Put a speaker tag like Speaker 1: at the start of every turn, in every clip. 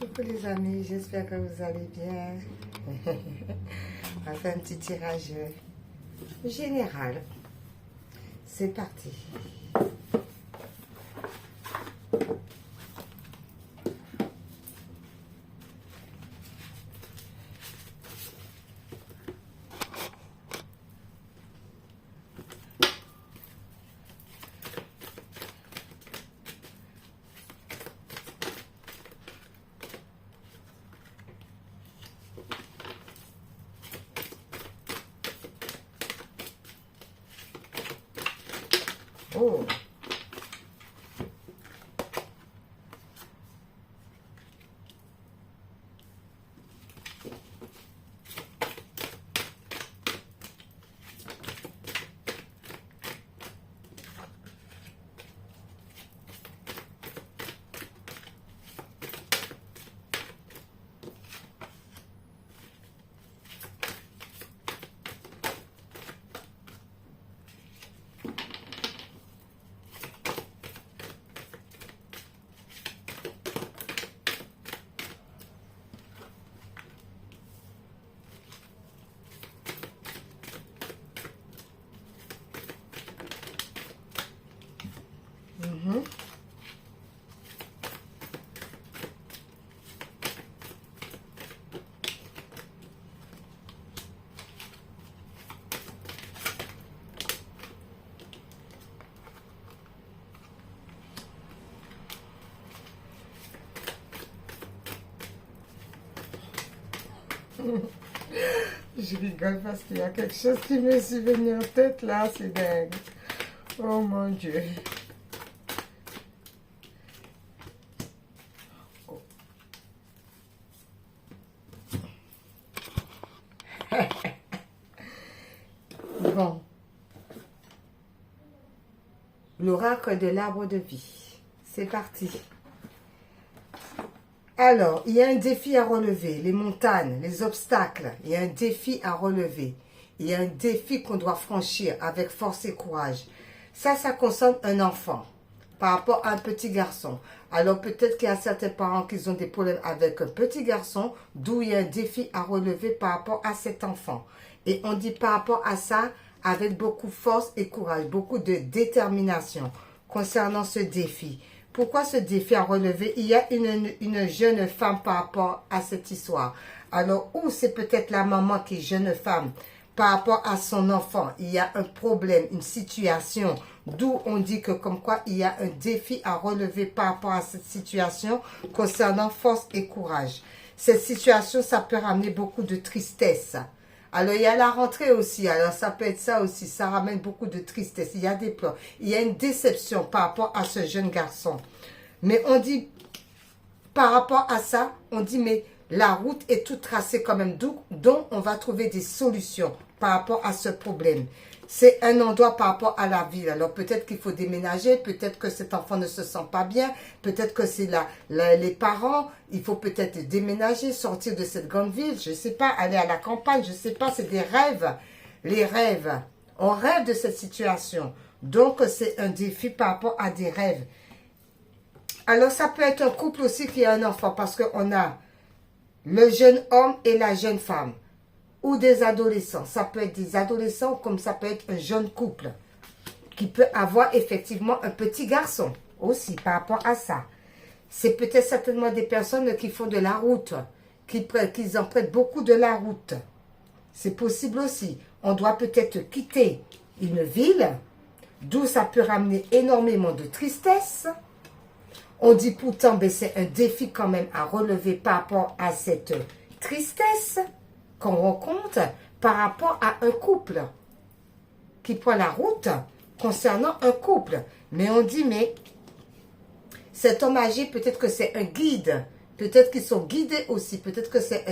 Speaker 1: Coucou les amis, j'espère que vous allez bien. On va faire un petit tirage général. C'est parti. Oh. Mhm. Je rigole parce qu'il y a quelque chose qui me suis venu en tête là, c'est dingue. Oh mon Dieu. Oh. Bon. L'oracle de l'arbre de vie. C'est parti. Alors, il y a un défi à relever, les montagnes, les obstacles, il y a un défi à relever. Il y a un défi qu'on doit franchir avec force et courage. Ça concerne un enfant par rapport à un petit garçon. Alors, peut-être qu'il y a certains parents qui ont des problèmes avec un petit garçon, d'où il y a un défi à relever par rapport à cet enfant. Et on dit par rapport à ça, avec beaucoup de force et courage, beaucoup de détermination concernant ce défi. Pourquoi ce défi à relever? Il y a une jeune femme par rapport à cette histoire. Alors, ou c'est peut-être la maman qui est jeune femme par rapport à son enfant. Il y a un problème, une situation, d'où on dit que comme quoi il y a un défi à relever par rapport à cette situation concernant force et courage. Cette situation, ça peut ramener beaucoup de tristesse. Alors, il y a la rentrée aussi. Alors, ça peut être ça aussi. Ça ramène beaucoup de tristesse. Il y a des pleurs. Il y a une déception par rapport à ce jeune garçon. Mais on dit, par rapport à ça, on dit, mais la route est toute tracée quand même. Donc, on va trouver des solutions par rapport à ce problème. C'est un endroit par rapport à la ville. Alors, peut-être qu'il faut déménager. Peut-être que cet enfant ne se sent pas bien. Peut-être que c'est les parents. Il faut peut-être déménager, sortir de cette grande ville. Je ne sais pas, aller à la campagne. Je ne sais pas, c'est des rêves. Les rêves. On rêve de cette situation. Donc, c'est un défi par rapport à des rêves. Alors, ça peut être un couple aussi qui a un enfant. Parce qu'on a le jeune homme et la jeune femme. Ou des adolescents. Ça peut être des adolescents comme ça peut être un jeune couple qui peut avoir effectivement un petit garçon aussi par rapport à ça. C'est peut-être certainement des personnes qui font de la route, qui empruntent beaucoup de la route. C'est possible aussi. On doit peut-être quitter une ville, d'où ça peut ramener énormément de tristesse. On dit pourtant, ben, c'est un défi quand même à relever par rapport à cette tristesse qu'on rencontre par rapport à un couple qui prend la route concernant un couple. Mais on dit, mais cet homme âgé, peut-être que c'est un guide, peut-être qu'ils sont guidés aussi, peut-être que c'est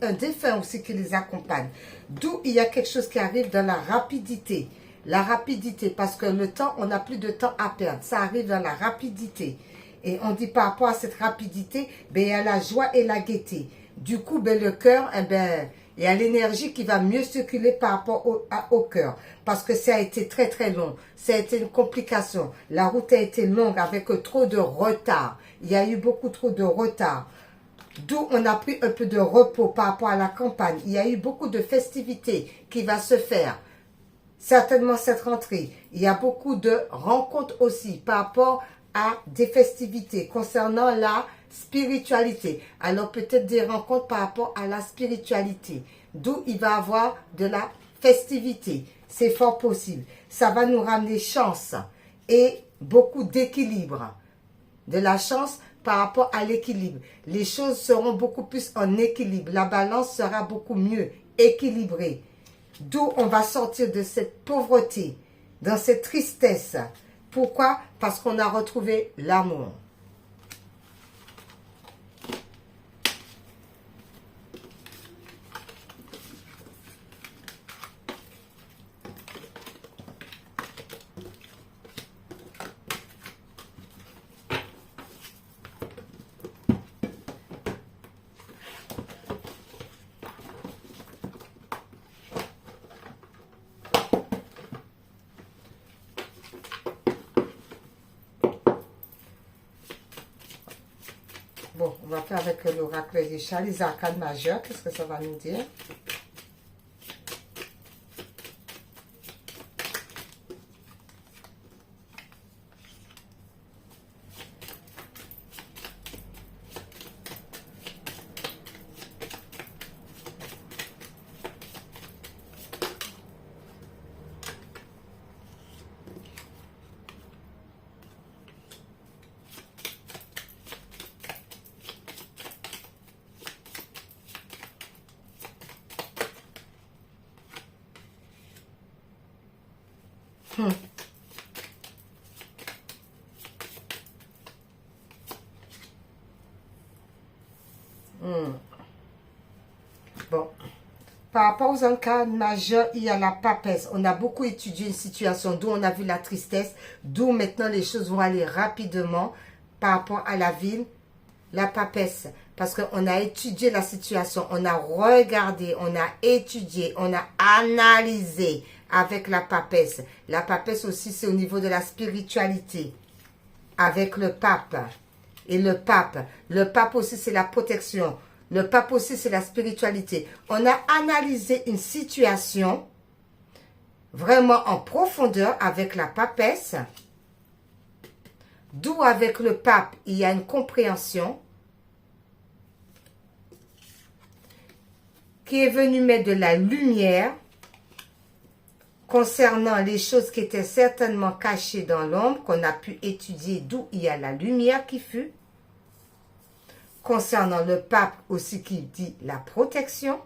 Speaker 1: un défunt aussi qui les accompagne. D'où il y a quelque chose qui arrive dans la rapidité. La rapidité, parce que le temps, on n'a plus de temps à perdre. Ça arrive dans la rapidité. Et on dit par rapport à cette rapidité, ben, il y a la joie et la gaieté. Du coup, ben, le cœur, eh ben, il y a l'énergie qui va mieux circuler par rapport au cœur. Parce que ça a été très très long. Ça a été une complication. La route a été longue avec trop de retard. Il y a eu beaucoup trop de retard. D'où on a pris un peu de repos par rapport à la campagne. Il y a eu beaucoup de festivités qui va se faire. Certainement cette rentrée. Il y a beaucoup de rencontres aussi par rapport à des festivités concernant la spiritualité. Alors peut-être des rencontres par rapport à la spiritualité. D'où il va y avoir de la festivité. C'est fort possible. Ça va nous ramener chance et beaucoup d'équilibre. De la chance par rapport à l'équilibre. Les choses seront beaucoup plus en équilibre. La balance sera beaucoup mieux équilibrée. D'où on va sortir de cette pauvreté, dans cette tristesse. Pourquoi? Parce qu'on a retrouvé l'amour. Bon, on va faire avec l'oracle Richard, les arcades majeures. Qu'est-ce que ça va nous dire? Bon, par rapport aux arcades majeurs, il y a la papesse. On a beaucoup étudié une situation, d'où on a vu la tristesse, d'où maintenant les choses vont aller rapidement par rapport à la ville, la papesse. Parce qu'on a étudié la situation, on a regardé, on a étudié, on a analysé avec la papesse. La papesse aussi, c'est au niveau de la spiritualité, avec le pape. Et le pape aussi, c'est la protection. Le pape aussi, c'est la spiritualité. On a analysé une situation vraiment en profondeur avec la papesse. D'où avec le pape, il y a une compréhension qui est venue mettre de la lumière concernant les choses qui étaient certainement cachées dans l'ombre, qu'on a pu étudier, d'où il y a la lumière qui fut. Concernant le pape aussi qui dit la protection,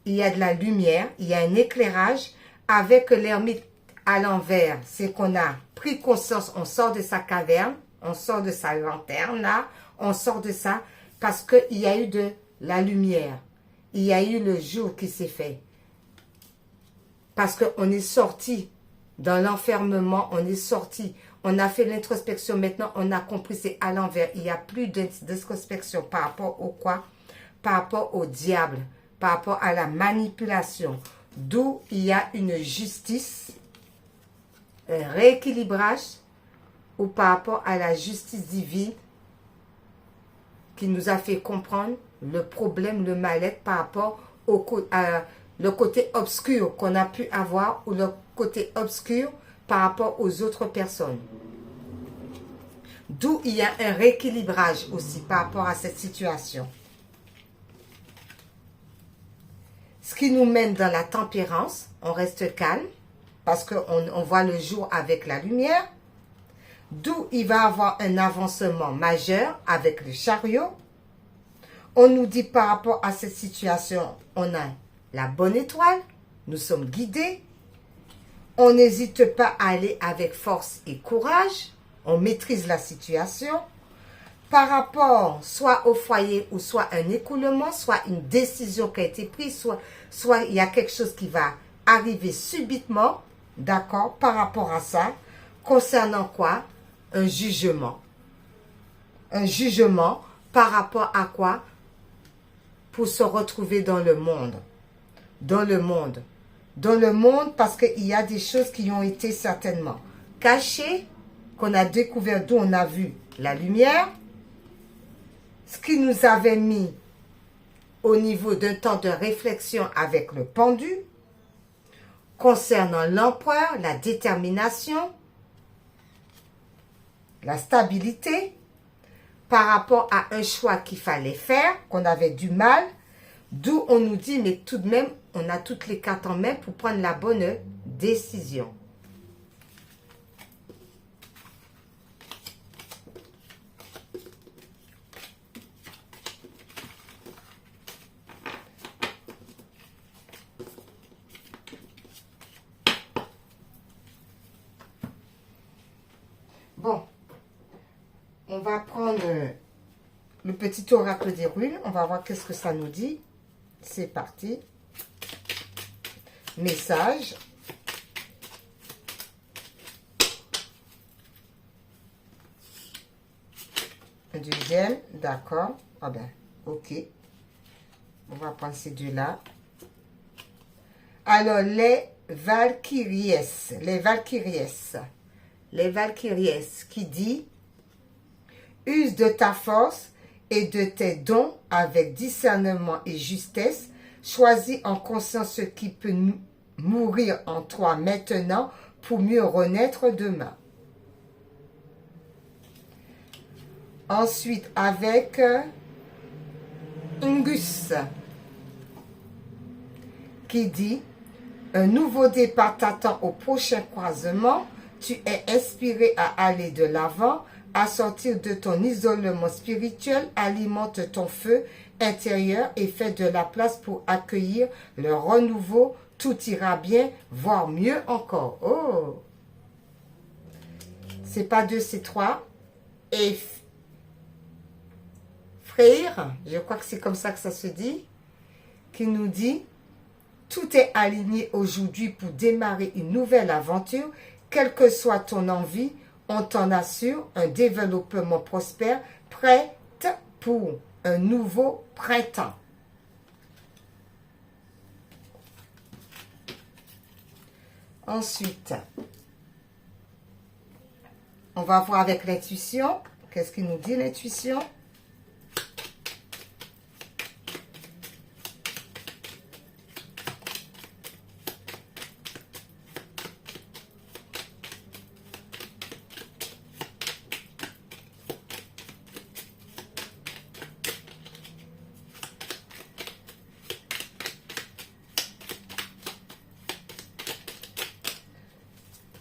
Speaker 1: il y a de la lumière, il y a un éclairage avec l'ermite à l'envers. C'est qu'on a pris conscience, on sort de sa caverne, on sort de sa lanterne là, on sort de ça parce qu'il y a eu de la lumière. Il y a eu le jour qui s'est fait. Parce qu'on est sorti dans l'enfermement, on est sorti. On a fait l'introspection, maintenant on a compris, c'est à l'envers. Il n'y a plus d'introspection par rapport au quoi? Par rapport au diable, par rapport à la manipulation. D'où il y a une justice, un rééquilibrage, ou par rapport à la justice divine qui nous a fait comprendre le problème, le mal-être par rapport à le côté obscur qu'on a pu avoir ou le côté obscur par rapport aux autres personnes. D'où il y a un rééquilibrage aussi par rapport à cette situation. Ce qui nous mène dans la tempérance, on reste calme parce qu'on voit le jour avec la lumière. D'où il va y avoir un avancement majeur avec le chariot. On nous dit par rapport à cette situation, on a la bonne étoile, nous sommes guidés. On n'hésite pas à aller avec force et courage. On maîtrise la situation. Par rapport soit au foyer ou soit un écoulement, soit une décision qui a été prise, soit il y a quelque chose qui va arriver subitement, d'accord, par rapport à ça. Concernant quoi? Un jugement. Un jugement par rapport à quoi? Pour se retrouver dans le monde. Dans le monde. Dans le monde parce qu'il y a des choses qui ont été certainement cachées, qu'on a découvert, d'où on a vu la lumière. qui nous avait mis au niveau d'un temps de réflexion avec le pendu, concernant l'empereur, la détermination, la stabilité, par rapport à un choix qu'il fallait faire, qu'on avait du mal, d'où on nous dit, mais tout de même, on a toutes les cartes en main pour prendre la bonne décision. Bon, on va prendre le petit oracle des runes. On va voir qu'est-ce que ça nous dit. C'est parti. Message. Un deuxième, d'accord. Ah ben, ok. On va prendre ces deux-là. Alors, les Valkyries qui dit « Use de ta force et de tes dons avec discernement et justesse. Choisis en conscience ce qui peut mourir en toi maintenant pour mieux renaître demain. » Ensuite, avec Ingus qui dit « Un nouveau départ t'attend au prochain croisement. Tu es inspiré à aller de l'avant, à sortir de ton isolement spirituel, alimente ton feu intérieur et fais de la place pour accueillir le renouveau. Tout ira bien, voire mieux encore. » Oh! C'est pas deux, c'est trois. Et Frère, je crois que c'est comme ça que ça se dit, qui nous dit « Tout est aligné aujourd'hui pour démarrer une nouvelle aventure. Quelle que soit ton envie, on t'en assure un développement prospère, prête pour un nouveau printemps. » Ensuite, on va voir avec l'intuition. Qu'est-ce qu'il nous dit l'intuition?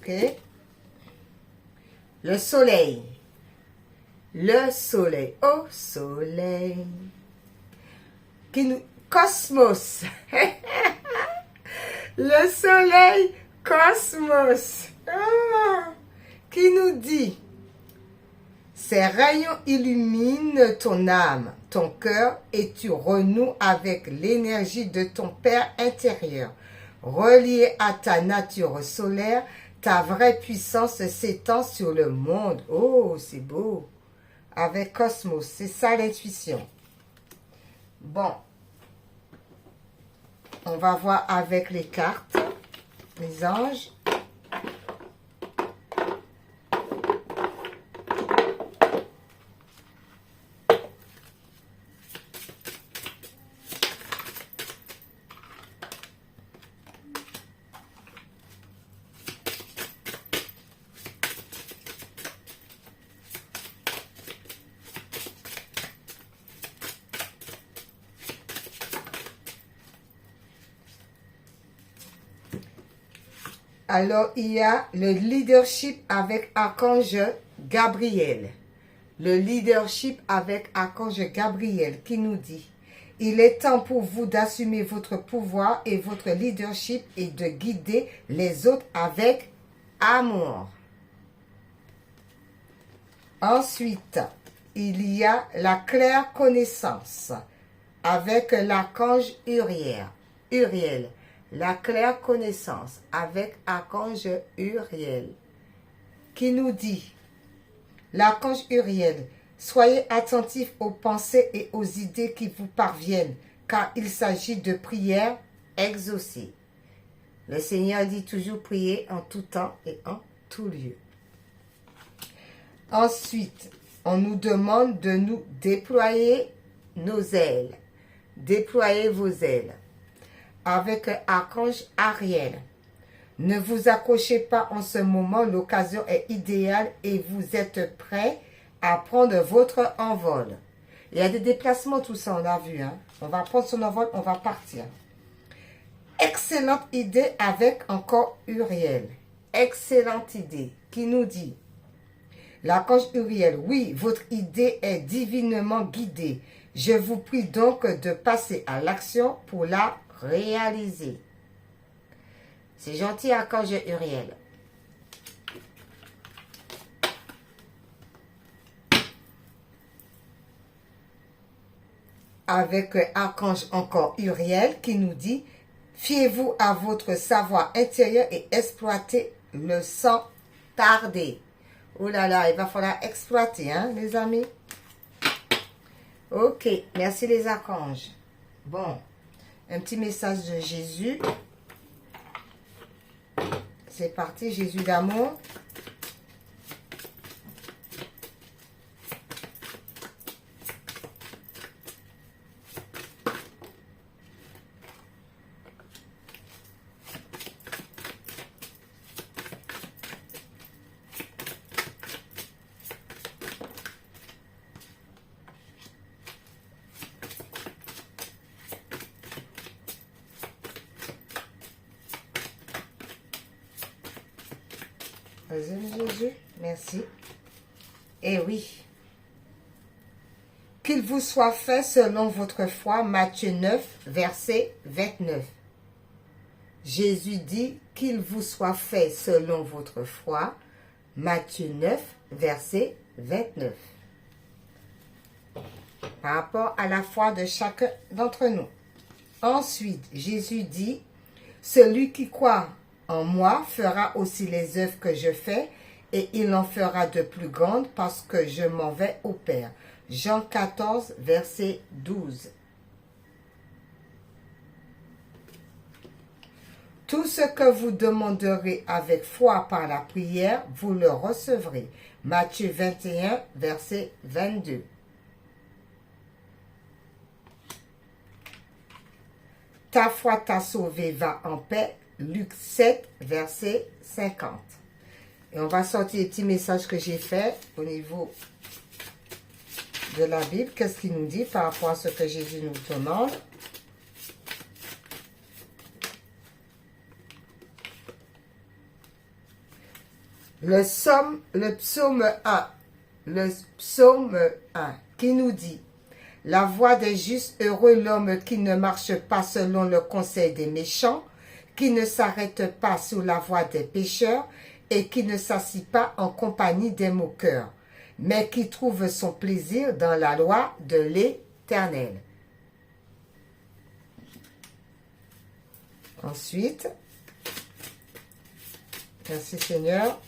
Speaker 1: Okay. Le soleil, oh soleil, cosmos, le soleil, cosmos, qui nous dit, ces rayons illuminent ton âme, ton cœur et tu renoues avec l'énergie de ton Père intérieur, relié à ta nature solaire. Ta vraie puissance s'étend sur le monde. Oh, c'est beau. Avec Cosmos, c'est ça l'intuition. Bon. On va voir avec les cartes, les anges. Alors, il y a le leadership avec Archange Gabriel. Le leadership avec Archange Gabriel qui nous dit « Il est temps pour vous d'assumer votre pouvoir et votre leadership et de guider les autres avec amour. » Ensuite, il y a la claire connaissance avec l'archange Uriel. La claire connaissance avec Archange Uriel qui nous dit, l'archange Uriel, soyez attentifs aux pensées et aux idées qui vous parviennent, car il s'agit de prières exaucées. Le Seigneur dit toujours prier en tout temps et en tout lieu. Ensuite, on nous demande de nous déployer nos ailes. Déployez vos ailes. Avec archange Ariel. Ne vous accrochez pas en ce moment, l'occasion est idéale et vous êtes prêts à prendre votre envol. Il y a des déplacements, tout ça, on a vu. Hein? On va prendre son envol, on va partir. Excellente idée avec encore Uriel. Excellente idée qui nous dit, l'archange Uriel, oui, votre idée est divinement guidée. Je vous prie donc de passer à l'action pour la réaliser. C'est gentil, archange Uriel. Avec archange encore Uriel qui nous dit, fiez-vous à votre savoir intérieur et exploitez le sans tarder. Oh là là, il va falloir exploiter, hein, les amis. Ok, merci les archanges. Bon, un petit message de Jésus. C'est parti, Jésus d'amour. Jésus, merci. Eh oui. Qu'il vous soit fait selon votre foi, Matthieu 9, verset 29. Jésus dit qu'il vous soit fait selon votre foi, Matthieu 9, verset 29. Par rapport à la foi de chacun d'entre nous. Ensuite, Jésus dit, celui qui croit en moi fera aussi les œuvres que je fais, et il en fera de plus grandes parce que je m'en vais au Père. Jean 14, verset 12. Tout ce que vous demanderez avec foi par la prière, vous le recevrez. Matthieu 21, verset 22. Ta foi t'a sauvé, va en paix. Luc 7, verset 50. Et on va sortir les petits messages que j'ai faits au niveau de la Bible. Qu'est-ce qu'il nous dit par rapport à ce que Jésus nous demande? Le psaume 1. Le psaume 1 qui nous dit, la voie des justes, heureux l'homme qui ne marche pas selon le conseil des méchants, qui ne s'arrête pas sur la voie des pécheurs et qui ne s'assit pas en compagnie des moqueurs, mais qui trouve son plaisir dans la loi de l'Éternel. Ensuite, merci Seigneur.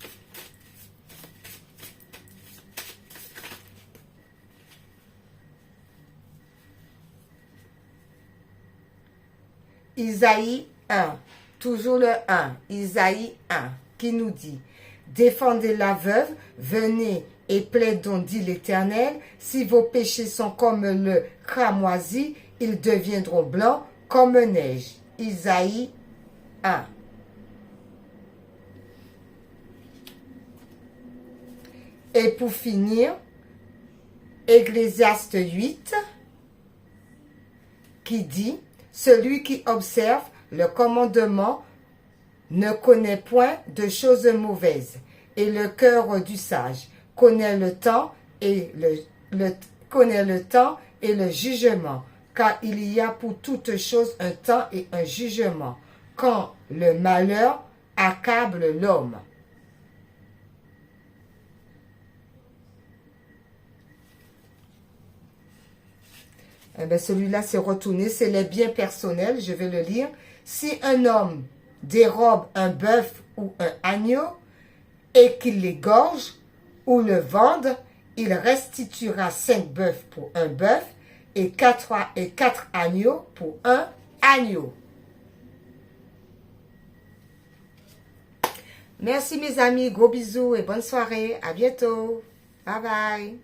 Speaker 1: Isaïe 1, toujours le 1, Isaïe 1, qui nous dit, défendez la veuve, venez et plaidons, dit l'Éternel, si vos péchés sont comme le cramoisi, ils deviendront blancs comme neige. Isaïe 1. Et pour finir, Ecclésiaste 8, qui dit, celui qui observe le commandement ne connaît point de choses mauvaises, et le cœur du sage connaît le temps et le jugement, car il y a pour toute chose un temps et un jugement, quand le malheur accable l'homme. Eh bien, celui-là, c'est retourné, c'est les biens personnels, je vais le lire. Si un homme dérobe un bœuf ou un agneau et qu'il l'égorge ou le vende, il restituera 5 bœufs pour un bœuf et 4 agneaux pour un agneau. Merci mes amis, gros bisous et bonne soirée. À bientôt. Bye bye.